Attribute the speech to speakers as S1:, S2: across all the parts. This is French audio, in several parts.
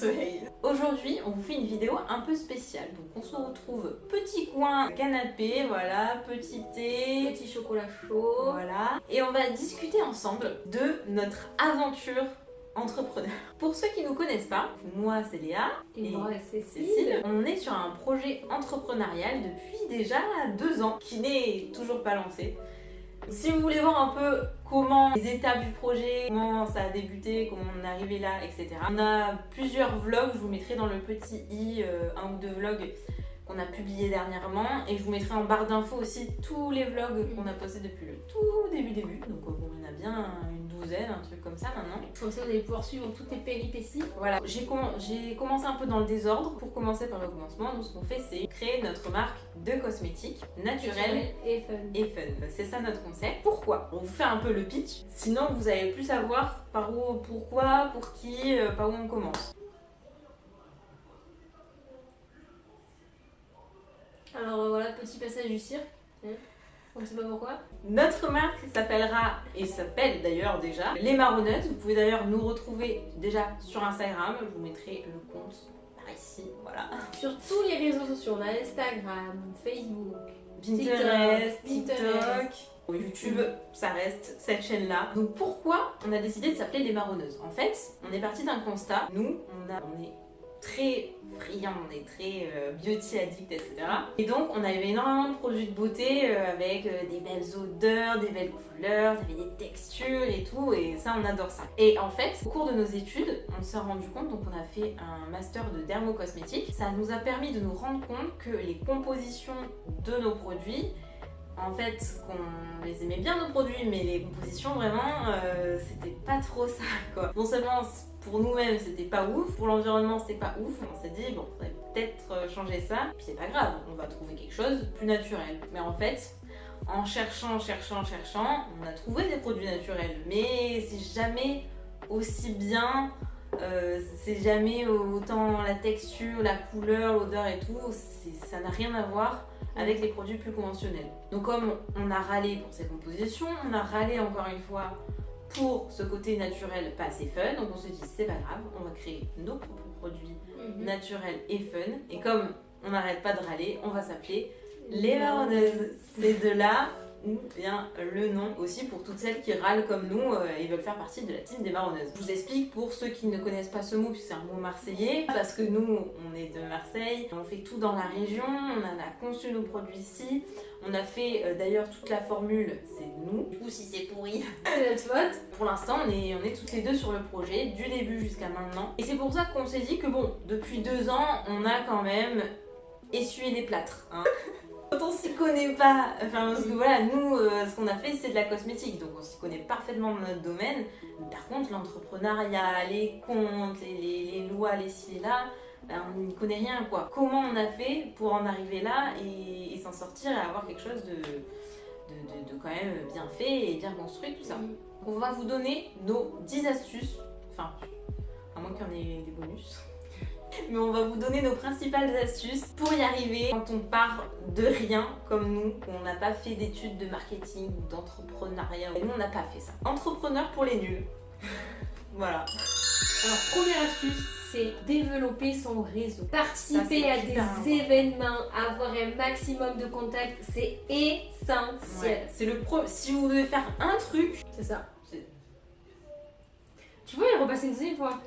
S1: soleil. Aujourd'hui, on vous fait une vidéo un peu spéciale. Donc on se retrouve petit coin canapé, voilà, petit thé,
S2: Petit chocolat chaud.
S1: voilà. Et on va discuter ensemble de notre aventure entrepreneur. Pour ceux qui ne nous connaissent pas, moi c'est Léa
S2: Et moi,
S1: Cécile.
S2: Cécile.
S1: On est sur un projet entrepreneurial depuis déjà 2 ans, qui n'est toujours pas lancé. Si vous voulez voir un peu comment les étapes du projet, comment ça a débuté, comment on est arrivé là, etc. On a plusieurs vlogs, je vous mettrai dans le petit i un ou deux vlogs qu'on a publiés dernièrement, et je vous mettrai en barre d'infos aussi tous les vlogs qu'on a postés depuis le tout début. Donc bon, il y en a bien une douzaine, un truc comme ça maintenant.
S2: Comme ça, vous allez pouvoir suivre toutes les péripéties.
S1: Voilà, j'ai commencé un peu dans le désordre. Pour commencer par le commencement, nous ce qu'on fait, c'est créer notre marque de cosmétiques naturels
S2: Et fun.
S1: et fun. C'est ça notre concept. Pourquoi? On vous fait un peu le pitch, sinon vous allez plus savoir par où, pourquoi, pour qui, par où on commence.
S2: Alors voilà, petit passage du cirque. On ne sait pas pourquoi.
S1: Notre marque s'appellera, et s'appelle d'ailleurs déjà, Les Marronneuses. Vous pouvez d'ailleurs nous retrouver déjà sur Instagram. Je vous mettrai le compte par ici, voilà.
S2: Sur tous les réseaux sociaux, on a Instagram, Facebook,
S1: Pinterest,
S2: TikTok.
S1: YouTube, ça reste cette chaîne-là. Donc pourquoi on a décidé de s'appeler Les Marronneuses? En fait, on est parti d'un constat. Nous, on est très friands, on est très beauty addict, etc. Et donc, on avait énormément de produits de beauté avec des belles odeurs, des belles couleurs, il y avait des textures et tout, et ça, on adore ça. Et en fait, au cours de nos études, on s'est rendu compte, donc on a fait un master de dermocosmétique, ça nous a permis de nous rendre compte que les compositions de nos produits, en fait, qu'on les aimait bien nos produits, mais les compositions vraiment, c'était pas trop ça, quoi. Non seulement pour nous-mêmes c'était pas ouf, pour l'environnement c'était pas ouf, on s'est dit bon, faudrait peut-être changer ça, puis c'est pas grave, on va trouver quelque chose de plus naturel. Mais en fait, en cherchant, on a trouvé des produits naturels, mais c'est jamais aussi bien, c'est jamais autant la texture, la couleur, l'odeur et tout, ça n'a rien à voir avec les produits plus conventionnels. Donc comme on a râlé pour ces compositions, on a râlé encore une fois pour ce côté naturel pas assez fun, donc on se dit c'est pas grave, on va créer nos propres produits naturels et fun, et comme on n'arrête pas de râler, on va s'appeler Les Marronneuses. C'est de là où vient le nom, aussi pour toutes celles qui râlent comme nous et veulent faire partie de la team des Marronneuses. Je vous explique pour ceux qui ne connaissent pas ce mot, puisque c'est un mot marseillais, parce que nous on est de Marseille, on fait tout dans la région, on a conçu nos produits ici, on a fait d'ailleurs toute la formule, c'est nous. Du coup si c'est pourri,
S2: C'est notre faute.
S1: pour l'instant on est toutes les deux sur le projet, du début jusqu'à maintenant. Et c'est pour ça qu'on s'est dit que bon, depuis 2 ans, on a quand même essuyé les plâtres, hein. Quand on s'y connaît pas, enfin parce que voilà, nous ce qu'on a fait c'est de la cosmétique, donc on s'y connaît parfaitement dans notre domaine. Par contre l'entrepreneuriat, les comptes, les lois, les ci et là, ben, on n'y connaît rien quoi. Comment on a fait pour en arriver là et s'en sortir et avoir quelque chose de quand même bien fait et bien construit, tout ça. On va vous donner nos 10 astuces, enfin à moins qu'il y en ait des bonus. Mais on va vous donner nos principales astuces pour y arriver quand on part de rien comme nous, on n'a pas fait d'études de marketing ou d'entrepreneuriat. Et nous on n'a pas fait ça. Entrepreneur pour les nuls. Voilà.
S2: Alors, première astuce, c'est développer son réseau. Participer
S1: Ça,
S2: à
S1: c'est
S2: des
S1: super important.
S2: événements, avoir un maximum de contacts, c'est essentiel.
S1: Ouais. C'est le pro. Si vous devez faire un truc,
S2: C'est ça.
S1: c'est-
S2: Tu vois, il repasse une deuxième fois.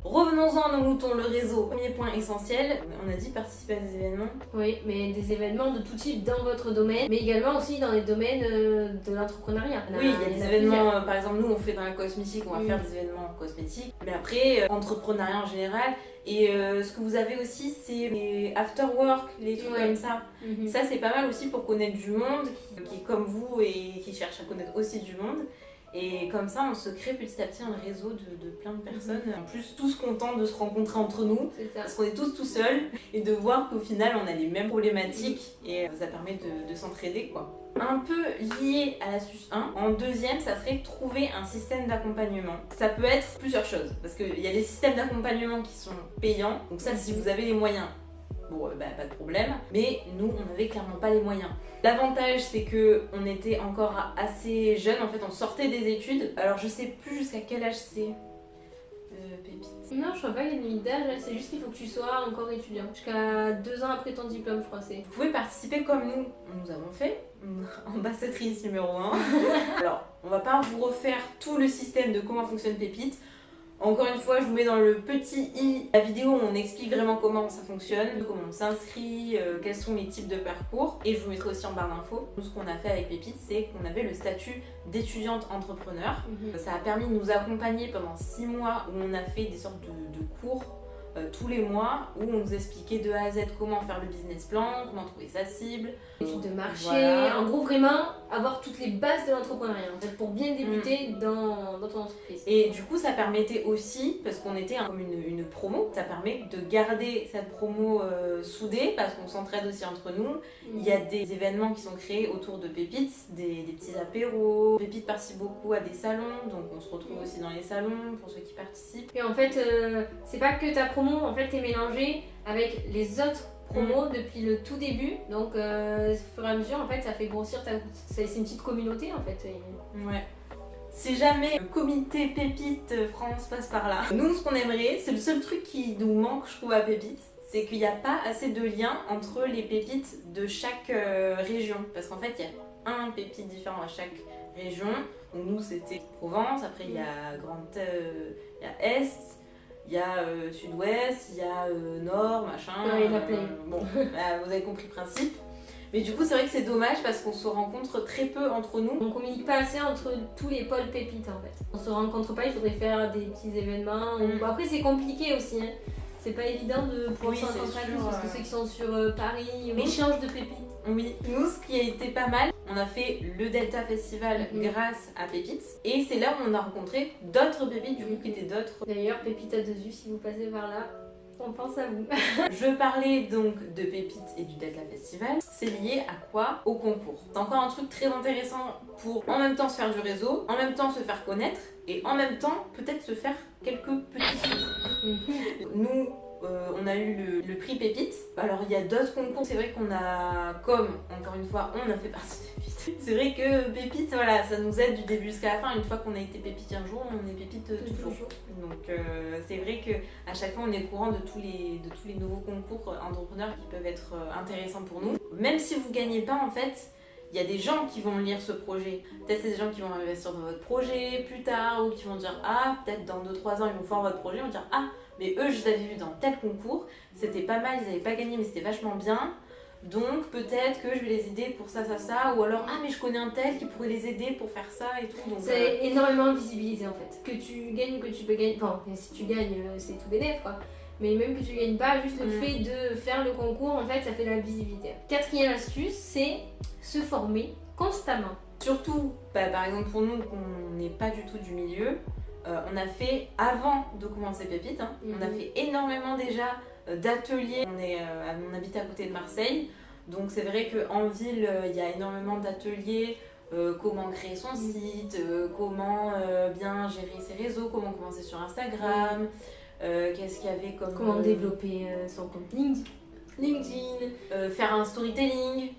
S1: Revenons-en à nos moutons, le réseau. Premier point essentiel, on a dit participer à des événements.
S2: Oui, mais des événements de tout type dans votre domaine, mais également aussi dans les domaines de l'entrepreneuriat.
S1: Oui, il y a des
S2: plusieurs.
S1: événements, par exemple nous on fait dans la cosmétique, on va faire des événements cosmétiques, mais après entrepreneuriat en général, et ce que vous avez aussi c'est les after work, les trucs comme ça. Ça c'est pas mal aussi pour connaître du monde, qui est comme vous et qui cherche à connaître aussi du monde. Et comme ça, on se crée petit à petit un réseau de plein de personnes. En plus, tous contents de se rencontrer entre nous,
S2: C'est ça.
S1: parce qu'on est tous tout seuls, et de voir qu'au final, on a les mêmes problématiques, et ça permet de s'entraider, quoi. Un peu lié à l'astuce 1, en deuxième, ça serait trouver un système d'accompagnement. Ça peut être plusieurs choses, parce qu'il y a des systèmes d'accompagnement qui sont payants, donc ça, si vous avez les moyens, Bon, pas de problème. Mais nous, on n'avait clairement pas les moyens. L'avantage, c'est que on était encore assez jeunes. En fait, on sortait des études. Alors, je sais plus jusqu'à quel âge c'est. Pépite.
S2: Non, je crois pas qu'il y ait une limite d'âge, c'est juste qu'il faut que tu sois encore étudiant. Jusqu'à 2 ans après ton diplôme, je crois.
S1: Vous pouvez participer comme nous avons fait, ambassadrice numéro 1. Alors, on va pas vous refaire tout le système de comment fonctionne Pépite. Encore une fois, je vous mets dans le petit i la vidéo où on explique vraiment comment ça fonctionne, comment on s'inscrit, quels sont les types de parcours. Et je vous mettrai aussi en barre d'infos. Nous, ce qu'on a fait avec Pépite, c'est qu'on avait le statut d'étudiante entrepreneur. Ça a permis de nous accompagner pendant 6 mois où on a fait des sortes de cours tous les mois où on nous expliquait de A à Z comment faire le business plan, comment trouver sa cible,
S2: études de marché,
S1: voilà.
S2: En gros vraiment avoir toutes les bases de l'entrepreneuriat en fait, pour bien débuter dans ton entreprise.
S1: Et du coup ça permettait aussi, parce qu'on était comme une promo, ça permet de garder cette promo soudée parce qu'on s'entraide aussi entre nous. Il y a des événements qui sont créés autour de Pépite, des petits apéros. Pépite participe beaucoup à des salons, donc on se retrouve aussi dans les salons pour ceux qui participent.
S2: Et en fait, c'est pas que ta promo, en fait, t'es mélangé avec les autres promos depuis le tout début. Donc, au fur et à mesure, en fait, ça fait grossir c'est une petite communauté, en fait.
S1: Ouais. Si jamais le comité Pépite France passe par là, nous, ce qu'on aimerait, c'est le seul truc qui nous manque, je trouve, à Pépite, c'est qu'il n'y a pas assez de liens entre les pépites de chaque région. Parce qu'en fait, il y a un pépite différent à chaque région. Donc nous, c'était Provence, après il y a il y a Est, il y a Sud-Ouest, il y a Nord, machin.
S2: Ouais, il y en a plein.
S1: Bon, vous avez compris le principe. Mais du coup, c'est vrai que c'est dommage parce qu'on se rencontre très peu entre nous.
S2: On communique pas assez entre tous les pôles pépites, en fait. On se rencontre pas, il faudrait faire des petits événements. Bon, après, c'est compliqué aussi, hein. C'est pas évident de pouvoir se rencontrer tous parce que ceux qui sont sur Paris échangent de pépites.
S1: Oui, nous ce qui a été pas mal, on a fait le Delta Festival grâce à Pépite et c'est là où on a rencontré d'autres pépites du coup qui étaient d'autres.
S2: D'ailleurs, Pépite à 2U, si vous passez par là, on pense à vous.
S1: Je parlais donc de Pépite et du Delta Festival. C'est lié à quoi? Au concours. C'est encore un truc très intéressant pour en même temps se faire du réseau, en même temps se faire connaître et en même temps peut-être se faire quelques petits sous. Nous, on a eu le prix Pépite. Alors il y a d'autres concours, c'est vrai qu'on a, comme encore une fois, on a fait partie de Pépite. C'est vrai que Pépite, voilà, ça nous aide du début jusqu'à la fin. Une fois qu'on a été Pépite un jour, on est Pépite toujours. Donc c'est vrai que à chaque fois on est au courant de tous les nouveaux concours entrepreneurs qui peuvent être intéressants pour nous. Même si vous gagnez pas en fait, il y a des gens qui vont lire ce projet. Peut-être c'est des gens qui vont investir dans votre projet plus tard ou qui vont dire ah peut-être dans 2-3 ans ils vont voir votre projet, ils vont dire ah mais eux je les avais vus dans tel concours, c'était pas mal, ils n'avaient pas gagné mais c'était vachement bien. Donc peut-être que je vais les aider pour ça, ou alors ah mais je connais un tel qui pourrait les aider pour faire ça et tout.
S2: C'est énormément visibilisé en fait. Que tu gagnes ou que tu peux gagner, enfin si tu gagnes c'est tout bénef quoi. Mais même que tu gagnes pas, juste le fait de faire le concours en fait ça fait de la visibilité. Quatrième astuce, c'est se former constamment.
S1: Surtout, par exemple pour nous on n'est pas du tout du milieu, on a fait avant de commencer Pépite, on a fait énormément déjà d'ateliers. On habite à côté de Marseille, donc c'est vrai qu'en ville il y a énormément d'ateliers, comment créer son site, comment bien gérer ses réseaux, comment commencer sur Instagram, qu'est-ce qu'il y avait comme...
S2: Comment développer son compte LinkedIn,
S1: faire un storytelling,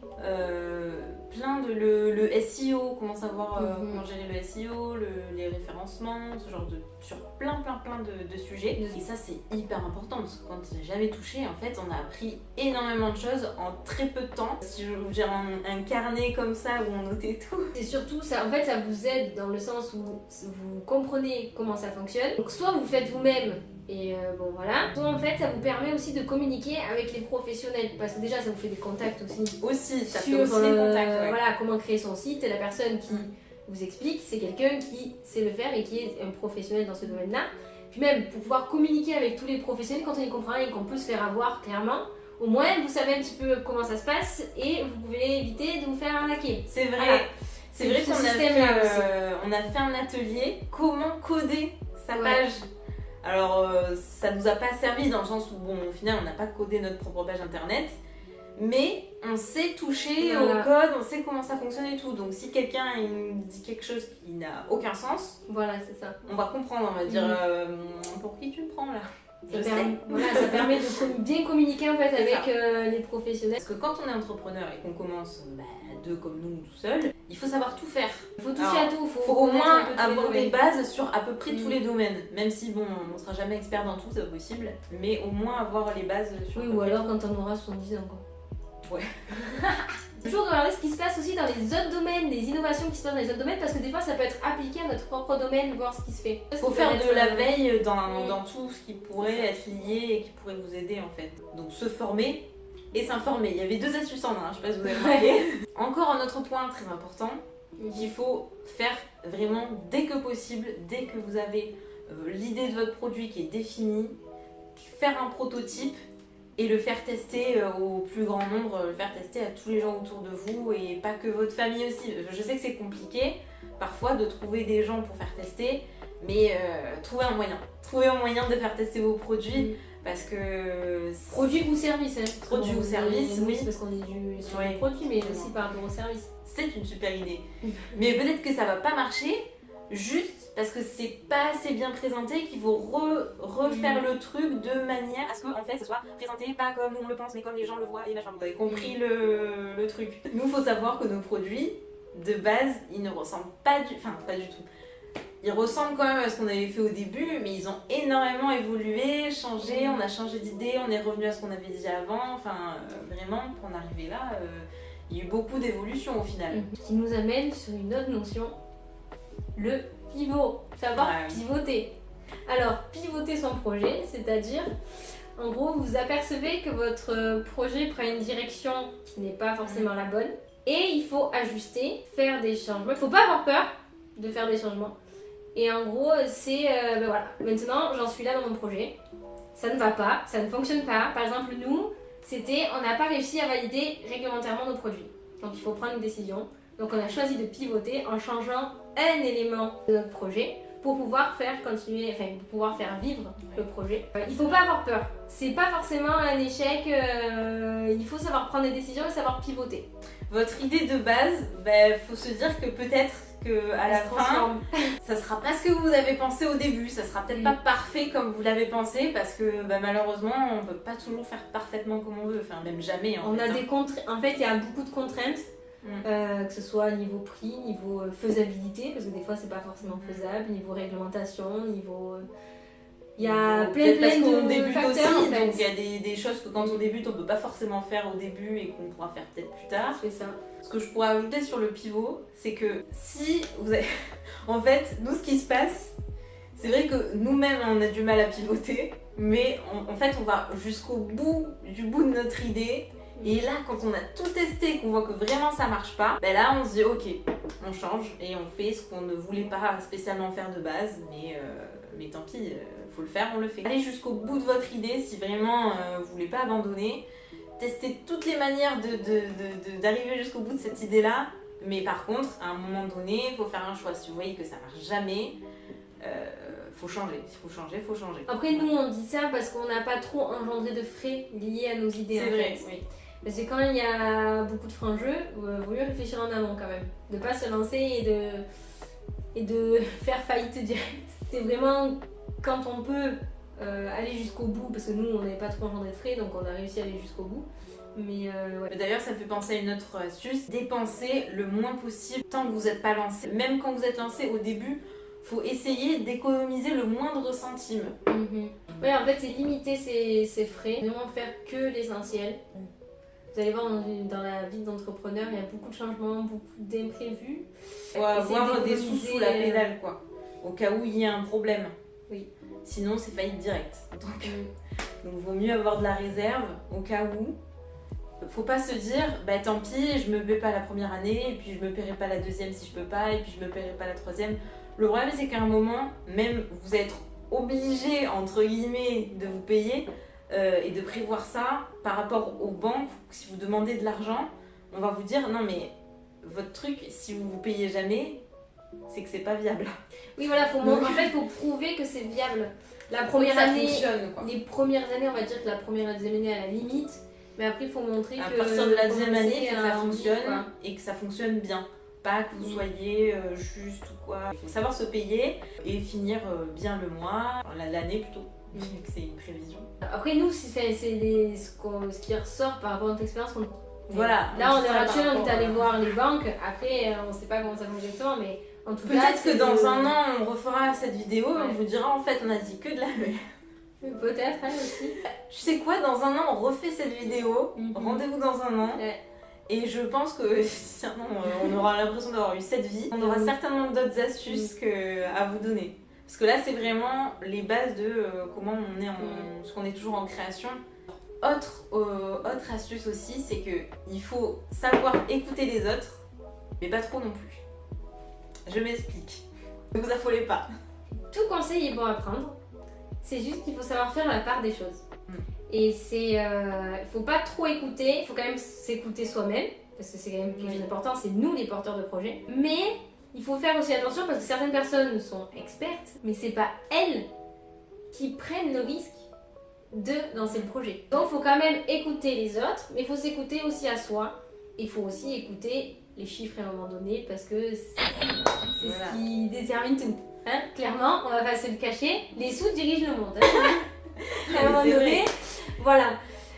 S1: plein de le SEO, comment savoir comment gérer le SEO, les référencements, ce genre sur plein de sujets. Et ça c'est hyper important parce que quand j'ai jamais touché, en fait on a appris énormément de choses en très peu de temps. Si j'ai un carnet comme ça où on notait tout.
S2: C'est surtout ça, en fait ça vous aide dans le sens où vous comprenez comment ça fonctionne. Donc soit vous faites vous-même et bon voilà. Soit en fait ça vous permet aussi de communiquer avec les professionnels parce que déjà ça vous fait des contacts aussi.
S1: Ça
S2: sur
S1: fait aussi des contacts,
S2: voilà, comment créer son site. La personne qui vous explique, c'est quelqu'un qui sait le faire et qui est un professionnel dans ce domaine-là. Puis même pour pouvoir communiquer avec tous les professionnels quand on y comprend rien et qu'on peut se faire avoir clairement, au moins vous savez un petit peu comment ça se passe et vous pouvez éviter de vous faire arnaquer.
S1: C'est vrai.
S2: Voilà.
S1: C'est vrai qu'on on a fait un atelier comment coder sa page. Alors ça nous a pas servi dans le sens où bon au final on n'a pas codé notre propre page internet, mais on sait toucher au code, on sait comment ça fonctionne et tout. Donc si quelqu'un il dit quelque chose qui n'a aucun sens,
S2: voilà c'est ça.
S1: On va comprendre, on va dire pour qui tu me prends là.
S2: Ça permet de bien communiquer en fait avec les professionnels.
S1: Parce que quand on est entrepreneur et qu'on commence deux comme nous tout seul, il faut savoir tout faire.
S2: Il faut toucher à tout,
S1: faut au moins avoir des bases sur à peu près tous les domaines. Même si bon, on sera jamais expert dans tout, c'est pas possible, mais au moins avoir les bases sur.
S2: Oui, ou alors quand on aura 70 ans quoi.
S1: Ouais.
S2: Toujours regarder ce qui se passe aussi dans les autres domaines, les innovations qui se passent dans les autres domaines, parce que des fois ça peut être appliqué à notre propre domaine, voir ce qui se fait.
S1: Il faut faire de la veille dans tout ce qui pourrait être lié et qui pourrait vous aider en fait. Donc se former et s'informer. Il y avait 2 astuces en un, je sais pas si vous avez remarqué. Encore un autre point très important qu'il faut faire vraiment dès que possible, dès que vous avez l'idée de votre produit qui est définie, faire un prototype et le faire tester au plus grand nombre, le faire tester à tous les gens autour de vous et pas que votre famille aussi. Je sais que c'est compliqué parfois de trouver des gens pour faire tester, mais trouvez un moyen. Trouvez un moyen de faire tester vos produits parce que...
S2: Produits ou services.
S1: Produits ou services, oui.
S2: C'est parce qu'on est sur les produits, mais aussi par rapport aux services.
S1: C'est une super idée. Mais peut-être que ça va pas marcher juste parce que c'est pas assez bien présenté qu'il faut refaire le truc de manière à ce que en fait ce soit présenté pas comme nous on le pense mais comme les gens le voient et machin. Vous avez compris le truc. Nous faut savoir que nos produits de base ils ne ressemblent pas du tout. Ils ressemblent quand même à ce qu'on avait fait au début, mais ils ont énormément évolué, changé, on a changé d'idée, on est revenu à ce qu'on avait dit avant, vraiment pour en arriver là, il y a eu beaucoup d'évolution au final.
S2: Qui nous amène sur une autre notion, le pivot, savoir pivoter. Alors, pivoter son projet, c'est-à-dire, en gros, vous apercevez que votre projet prend une direction qui n'est pas forcément la bonne, et il faut ajuster, faire des changements. Il ne faut pas avoir peur de faire des changements. Et en gros, c'est, maintenant j'en suis là dans mon projet, ça ne va pas, ça ne fonctionne pas. Par exemple, nous, on n'a pas réussi à valider réglementairement nos produits. Donc il faut prendre une décision. Donc on a choisi de pivoter en changeant un élément de notre projet pour pouvoir faire vivre le projet. Il ne faut pas avoir peur. C'est pas forcément un échec, il faut savoir prendre des décisions et savoir pivoter.
S1: Votre idée de base, faut se dire que peut-être qu'à la fin, ça sera pas ce que vous avez pensé au début, ça sera peut-être pas parfait comme vous l'avez pensé parce que malheureusement on peut pas toujours faire parfaitement comme on veut, même jamais
S2: en fait il y a beaucoup de contraintes. Que ce soit niveau prix, niveau faisabilité, parce que des fois c'est pas forcément faisable, niveau réglementation, niveau... Il y a plein de facteurs
S1: aussi,
S2: en fait.
S1: Donc il y a des choses que quand on débute on peut pas forcément faire au début et qu'on pourra faire peut-être plus tard.
S2: C'est ça.
S1: Ce que je pourrais ajouter sur le pivot, c'est que si vous avez... en fait, nous ce qui se passe, c'est vrai que nous-mêmes on a du mal à pivoter, mais en fait on va jusqu'au bout de notre idée. Et là, quand on a tout testé, qu'on voit que vraiment ça marche pas, là on se dit ok, on change et on fait ce qu'on ne voulait pas spécialement faire de base, mais tant pis, faut le faire, on le fait. Allez jusqu'au bout de votre idée si vraiment vous voulez pas abandonner. Testez toutes les manières d'arriver jusqu'au bout de cette idée-là, mais par contre, à un moment donné, il faut faire un choix. Si vous voyez que ça marche jamais, faut changer. Faut changer.
S2: Après, nous on dit ça parce qu'on n'a pas trop engendré de frais liés à nos idées.
S1: C'est vrai, oui.
S2: Parce que quand il y a beaucoup de francs jeux, il vaut mieux réfléchir en amont quand même. De pas se lancer et de faire faillite directe. C'est vraiment quand on peut aller jusqu'au bout, parce que nous on n'avait pas trop engendré de frais, donc on a réussi à aller jusqu'au bout. Mais
S1: D'ailleurs, ça me fait penser à une autre astuce. Dépensez le moins possible tant que vous n'êtes pas lancé. Même quand vous êtes lancé au début, faut essayer d'économiser le moindre centime.
S2: Ouais, en fait, c'est limiter ses frais, vraiment faire que l'essentiel. Vous allez voir, dans la vie d'entrepreneur, il y a beaucoup de changements, beaucoup d'imprévus.
S1: Faut avoir des sous sous la pédale, quoi. Au cas où il y a un problème.
S2: Oui.
S1: Sinon, c'est faillite directe. Donc, vaut mieux avoir de la réserve au cas où. Faut pas se dire, tant pis, je me paie pas la première année, et puis je me paierai pas la deuxième si je peux pas, et puis je me paierai pas la troisième. Le problème, c'est qu'à un moment, même vous êtes obligé, entre guillemets, de vous payer et de prévoir ça par rapport aux banques. Si vous demandez de l'argent, on va vous dire, non mais votre truc, si vous vous payez jamais, c'est que c'est pas viable.
S2: Oui, voilà, en fait, faut prouver que c'est viable. La première année, les premières années, on va dire que la première et la deuxième année à la limite, mais après, il faut montrer
S1: à
S2: que...
S1: À partir de la deuxième année, ça fonctionne
S2: quoi.
S1: Et que ça fonctionne bien. Pas que vous soyez juste ou quoi. Il faut savoir se payer et finir bien le mois, l'année plutôt. vu que c'est une prévision.
S2: Après, nous, ce qui ressort par rapport à notre expérience.
S1: Voilà.
S2: Là, on est
S1: ça,
S2: rassurés,
S1: par
S2: on est
S1: rapport
S2: allé
S1: à-
S2: voir les banques. Après, on sait pas comment ça fonctionne exactement, mais en tout cas.
S1: Peut-être que
S2: c'est
S1: dans
S2: le-
S1: un an, on refera cette vidéo et on
S2: Ouais.
S1: vous dira en fait, on a dit que de la merde.
S2: Peut-être, hein, aussi.
S1: Tu sais quoi, dans un an, on refait cette vidéo.
S2: Mhm.
S1: Rendez-vous dans un an.
S2: Ouais.
S1: Et je pense que d'ici un an, on aura l'impression d'avoir eu cette vie. On aura certainement d'autres astuces à vous donner. Parce que là, c'est vraiment les bases de comment on est parce qu'on est toujours en création. Autre astuce aussi, c'est que il faut savoir écouter les autres, mais pas trop non plus. Je m'explique. Ne vous affolez pas.
S2: Tout conseil est bon à prendre. C'est juste qu'il faut savoir faire la part des choses. Et c'est. Il faut pas trop écouter, il faut quand même s'écouter soi-même, parce que c'est quand même quelque chose d'important, c'est nous les porteurs de projet. Mais il faut faire aussi attention parce que certaines personnes sont expertes, mais c'est pas elles qui prennent le risque de lancer le projet. Donc il faut quand même écouter les autres, mais il faut s'écouter aussi à soi. Il faut aussi écouter les chiffres à un moment donné parce que c'est ce qui détermine tout. Hein, clairement, on va pas se le cacher, les sous dirigent le monde. Hein. À un moment donné, voilà.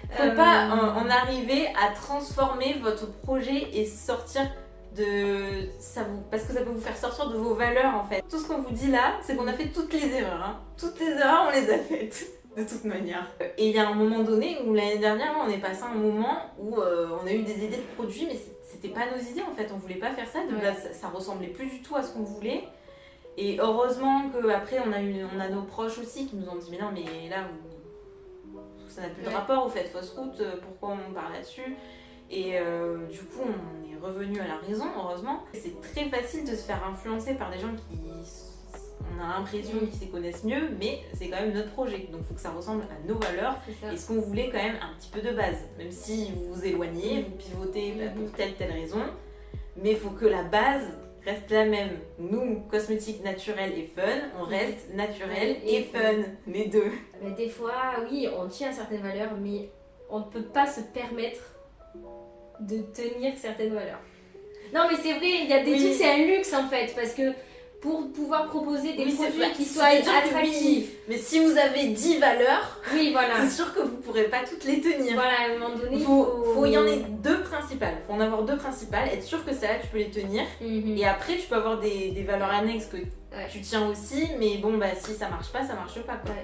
S1: Faut pas en arriver à transformer votre projet et sortir de ça parce que ça peut vous faire sortir de vos valeurs en fait. Tout ce qu'on vous dit là, c'est qu'on a fait toutes les erreurs. Hein. Toutes les erreurs, on les a faites de toute manière. Et il y a un moment donné où l'année dernière, on est passé à un moment où on a eu des idées de produits, mais c'était pas nos idées en fait. On voulait pas faire ça. De base, ça ressemblait plus du tout à ce qu'on voulait. Et heureusement qu'après, on a nos proches aussi qui nous ont dit mais non, mais là, ça n'a plus de rapport, vous faites fausse route, pourquoi on parle là-dessus? Et du coup, on est revenu à la raison, heureusement. C'est très facile de se faire influencer par des gens qui, on a l'impression qu'ils s'y connaissent mieux, mais c'est quand même notre projet. Donc il faut que ça ressemble à nos valeurs et ce qu'on voulait quand même un petit peu de base. Même si vous vous éloignez, vous pivotez pour telle raison, mais il faut que la base reste la même. Nous, cosmétiques naturels et fun, on reste naturel et fun, les deux.
S2: Mais des fois, oui, on tient à certaines valeurs, mais on ne peut pas se permettre de tenir certaines valeurs. Non, mais c'est vrai, il y a des trucs, c'est un luxe en fait, parce que pour pouvoir proposer des produits qui soient attractifs.
S1: Mais si vous avez 10 valeurs,
S2: voilà.
S1: C'est sûr que vous ne pourrez pas toutes les tenir.
S2: Voilà, à un moment donné,
S1: il y en a deux principales. Il faut en avoir deux principales, être sûr que celle-là, tu peux les tenir. Et après, tu peux avoir des valeurs annexes que tu tiens aussi, mais bon, bah, si ça marche pas, ça marche pas. Quoi.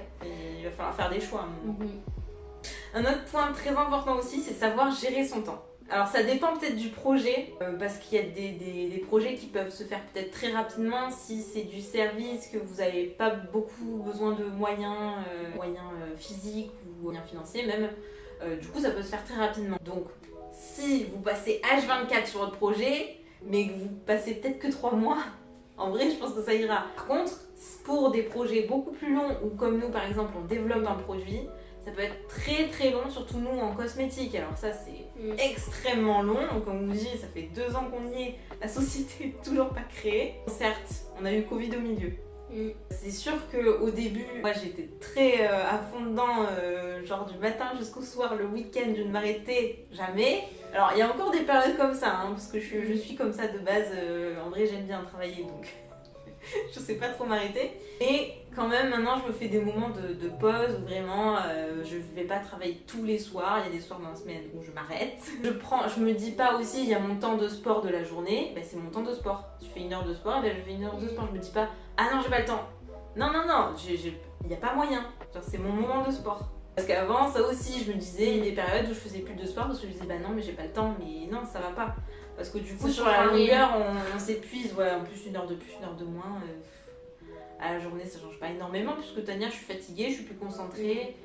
S1: Il va falloir faire des choix. Un autre point très important aussi, c'est savoir gérer son temps. Alors ça dépend peut-être du projet, parce qu'il y a des projets qui peuvent se faire peut-être très rapidement si c'est du service, que vous n'avez pas beaucoup besoin de moyens physiques ou moyens financiers même. Du coup ça peut se faire très rapidement. Donc si vous passez H24 sur votre projet, mais que vous passez peut-être que 3 mois, en vrai je pense que ça ira. Par contre, pour des projets beaucoup plus longs, ou comme nous par exemple on développe un produit, ça peut être très très long, surtout nous en cosmétique. Alors ça c'est extrêmement long. Donc comme vous dit, ça fait 2 ans qu'on y est. La société n'est toujours pas créée. Certes, on a eu Covid au milieu. C'est sûr qu'au début, moi j'étais très à fond dedans, genre du matin jusqu'au soir, le week-end, je ne m'arrêtais jamais. Alors il y a encore des périodes comme ça, hein, parce que je suis comme ça de base. En vrai j'aime bien travailler donc je sais pas trop m'arrêter. Et quand même maintenant je me fais des moments de pause où vraiment je vais pas travailler tous les soirs. Il y a des soirs dans la semaine où je m'arrête. Je me dis pas aussi il y a mon temps de sport de la journée, ben c'est mon temps de sport. Je fais 1 heure de sport, et ben je fais 1 heure de sport. Je me dis pas ah non j'ai pas le temps. Non, il n'y a pas moyen. Genre c'est mon moment de sport. Parce qu'avant ça aussi je me disais, il y a des périodes où je faisais plus de sport parce que je me disais bah non mais j'ai pas le temps, mais non ça va pas. Parce que du coup sur la longueur on s'épuise, en plus 1 heure de plus, 1 heure de moins, à la journée ça change pas énormément puisque Tania je suis fatiguée, je suis plus concentrée,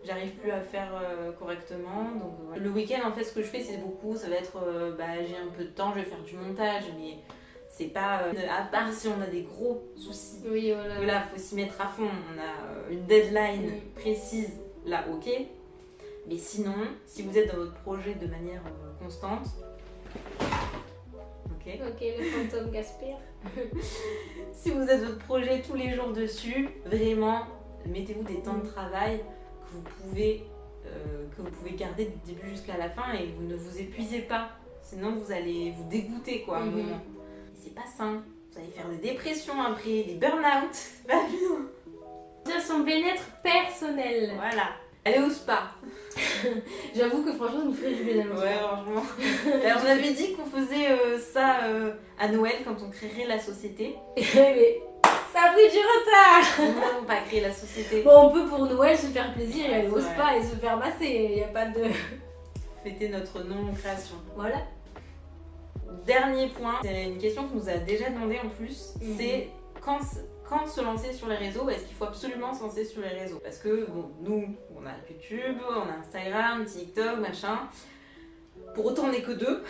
S1: j'arrive plus à faire correctement. Donc voilà. Le week-end en fait ce que je fais c'est beaucoup, ça va être j'ai un peu de temps, je vais faire du montage mais c'est pas à part si on a des gros soucis. Là faut s'y mettre à fond, on a une deadline précise, là ok. Mais sinon, si vous êtes dans votre projet de manière constante, ok,
S2: le fantôme Gaspard.
S1: si vous êtes votre projet tous les jours dessus, vraiment, mettez-vous des temps de travail que vous pouvez garder du début jusqu'à la fin et vous ne vous épuisez pas. Sinon, vous allez vous dégoûter quoi, à un moment. Et c'est pas sain. Vous allez faire des dépressions après, des burn-out. C'est pas bien.
S2: Bien son bien-être personnel.
S1: Voilà. Aller au spa.
S2: J'avoue que franchement, ça nous fait du bien d'aller au
S1: Ouais,
S2: spa.
S1: franchement. Alors, on avait dit qu'on faisait ça à Noël quand on créerait la société.
S2: Mais ça a pris du retard.
S1: Nous n'avons pas créé la société.
S2: Bon, on peut pour Noël se faire plaisir et aller au
S1: C'est
S2: spa et se faire masser. Il n'y a pas de...
S1: Fêter notre non-création.
S2: Voilà.
S1: Dernier point, c'est une question qu'on nous a déjà demandé en plus, c'est quand se lancer sur les réseaux, est-ce qu'il faut absolument se lancer sur les réseaux? Parce que bon, nous, on a YouTube, on a Instagram, TikTok, machin. Pour autant, on n'est que deux.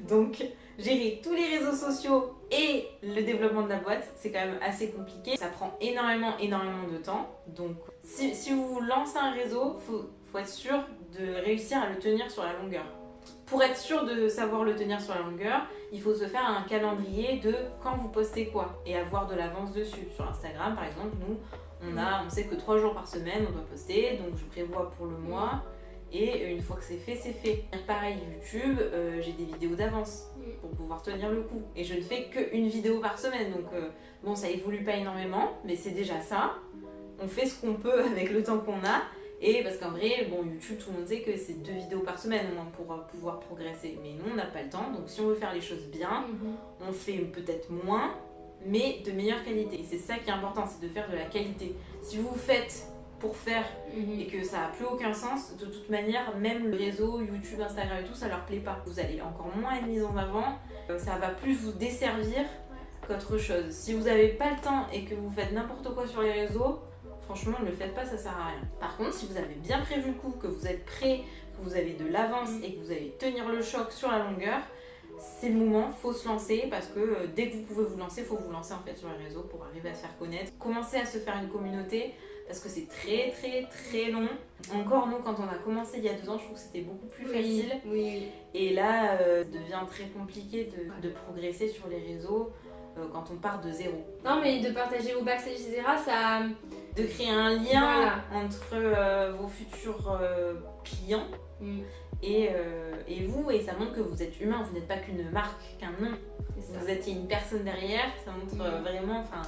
S1: Donc, gérer tous les réseaux sociaux et le développement de la boîte, c'est quand même assez compliqué. Ça prend énormément de temps. Donc, si vous lancez un réseau, faut être sûr de réussir à le tenir sur la longueur. Pour être sûr de savoir le tenir sur la longueur, il faut se faire un calendrier de quand vous postez quoi et avoir de l'avance dessus. Sur Instagram, par exemple, nous, on sait que 3 jours par semaine, on doit poster, donc je prévois pour le mois. Et une fois que c'est fait, c'est fait. Pareil, YouTube, j'ai des vidéos d'avance pour pouvoir tenir le coup. Et je ne fais qu'une vidéo par semaine, donc bon, ça évolue pas énormément, mais c'est déjà ça. On fait ce qu'on peut avec le temps qu'on a. Et parce qu'en vrai, bon, YouTube, tout le monde sait que c'est 2 vidéos par semaine au moins pour pouvoir progresser. Mais nous, on n'a pas le temps, donc si on veut faire les choses bien, on fait peut-être moins, mais de meilleure qualité. Et c'est ça qui est important, c'est de faire de la qualité. Si vous faites pour faire et que ça n'a plus aucun sens, de toute manière, même le réseau, YouTube, Instagram et tout, ça leur plaît pas. Vous allez encore moins être mis en avant, ça va plus vous desservir qu'autre chose. Si vous n'avez pas le temps et que vous faites n'importe quoi sur les réseaux, franchement, ne le faites pas, ça sert à rien. Par contre, si vous avez bien prévu le coup, que vous êtes prêt, que vous avez de l'avance et que vous allez tenir le choc sur la longueur, c'est le moment, faut se lancer parce que dès que vous pouvez vous lancer, faut vous lancer en fait sur les réseaux pour arriver à se faire connaître. Commencer à se faire une communauté parce que c'est très long. Encore nous, quand on a commencé il y a 2 ans, je trouve que c'était beaucoup plus facile.
S2: Oui.
S1: Et là, ça devient très compliqué de progresser sur les réseaux quand on part de zéro.
S2: Non, mais de partager vos backstage, etc., ça...
S1: De créer un lien
S2: Voilà.
S1: entre vos futurs clients et vous, et ça montre que vous êtes humain, vous n'êtes pas qu'une marque, qu'un nom. Vous êtes une personne derrière, ça montre vraiment, enfin,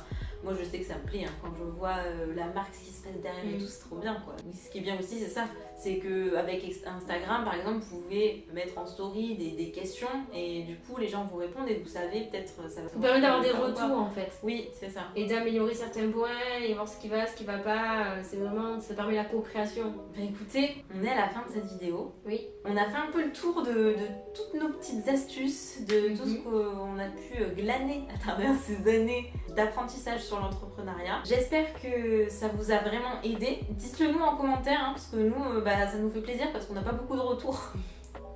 S1: moi je sais que ça me plaît, hein, quand je vois la marque, ce qui se passe derrière et tout, c'est trop bien quoi. Ce qui est bien aussi, c'est ça, c'est qu'avec Instagram par exemple, vous pouvez mettre en story des questions et du coup les gens vous répondent et vous savez peut-être ça va...
S2: Ça permet d'avoir des retours en fait.
S1: Oui, c'est ça.
S2: Et d'améliorer certains points et voir ce qui va, ce qui va pas. C'est vraiment, ça permet la co-création.
S1: Bah écoutez, on est à la fin de cette vidéo.
S2: Oui.
S1: On a fait un peu le tour de toutes nos petites astuces, de tout ce qu'on a pu glaner à travers ces années d'apprentissage sur l'entrepreneuriat. J'espère que ça vous a vraiment aidé. Dites-le nous en commentaire, hein, parce que nous, ça nous fait plaisir parce qu'on n'a pas beaucoup de retours.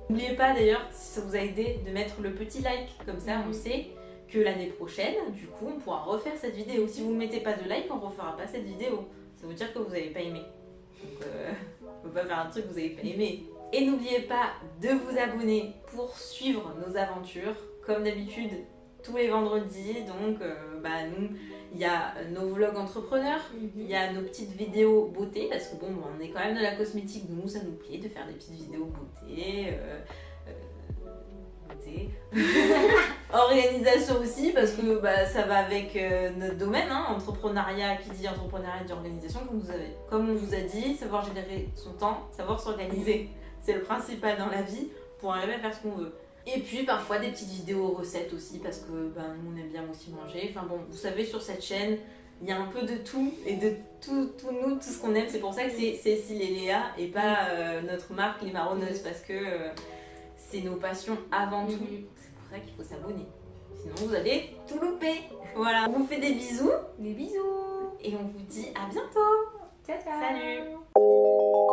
S1: N'oubliez pas d'ailleurs, si ça vous a aidé, de mettre le petit like, comme ça on sait que l'année prochaine, du coup, on pourra refaire cette vidéo. Si vous ne mettez pas de like, on ne refera pas cette vidéo. Ça veut dire que vous n'avez pas aimé. Donc, on ne peut pas faire un truc que vous n'avez pas aimé. Et n'oubliez pas de vous abonner pour suivre nos aventures. Comme d'habitude, tous les vendredis. Donc, nous, il y a nos vlogs entrepreneurs, il y a nos petites vidéos beauté, parce que bon, on est quand même de la cosmétique, nous, ça nous plaît de faire des petites vidéos beauté. Organisation aussi, parce que ça va avec notre domaine, hein, entrepreneuriat. Qui dit entrepreneuriat dit organisation, comme on vous a dit, savoir gérer son temps, savoir s'organiser, c'est le principal dans la vie pour arriver à faire ce qu'on veut. Et puis parfois des petites vidéos recettes aussi, parce que nous on aime bien aussi manger. Enfin bon, vous savez, sur cette chaîne il y a un peu de tout et de tout ce qu'on aime. C'est pour ça que c'est Cécile et Léa et pas notre marque Les Marronneuses, parce que c'est nos passions avant tout. C'est pour ça qu'il faut s'abonner. Sinon vous allez tout louper. Voilà, on vous fait des bisous.
S2: Des bisous.
S1: Et on vous dit à bientôt.
S2: Ciao, ciao.
S1: Salut.